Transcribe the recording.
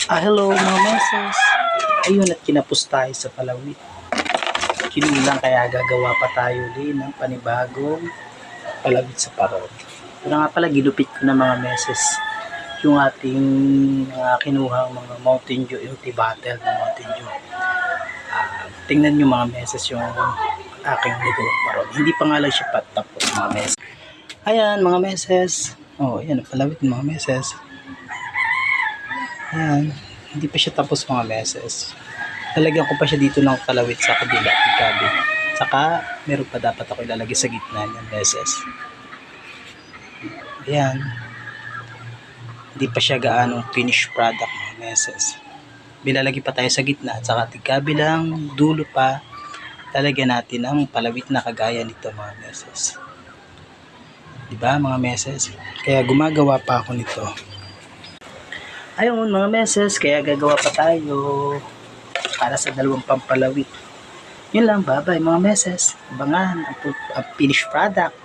Hello mga meses. Ayun at kinapos tayo sa palawit. Kinilang kaya gagawa pa tayo din ng panibagong palawit sa parod. Pero nga pala ginupit ko na mga meses yung ating kinuha mga Mountain Dew, yung T-bottle ng Mountain Dew. Tingnan nyo mga meses yung aking nagawang parod. Hindi pa nga lang siya patapos mga meses. Ayan mga meses. Ayan ang palawit mga meses. Ayan, hindi pa siya tapos mga meses. Lalagyan ko pa siya dito ng kalawit sa kabila, ikabi. Saka, meron pa dapat ako ilalagay sa gitna ng meses. Ayan. Hindi pa siya gaanong finished product mga meses. Bilalagay pa tayo sa gitna at saka tigkabilang dulo pa lalagyan natin ang palawit na kagaya nito mga meses. Diba mga meses? Kaya gumagawa pa ako nito. Ayun mga meses, kaya gagawa pa tayo para sa dalawang pampalawit. Yun lang, bye-bye mga meses. Abangan ang finished product.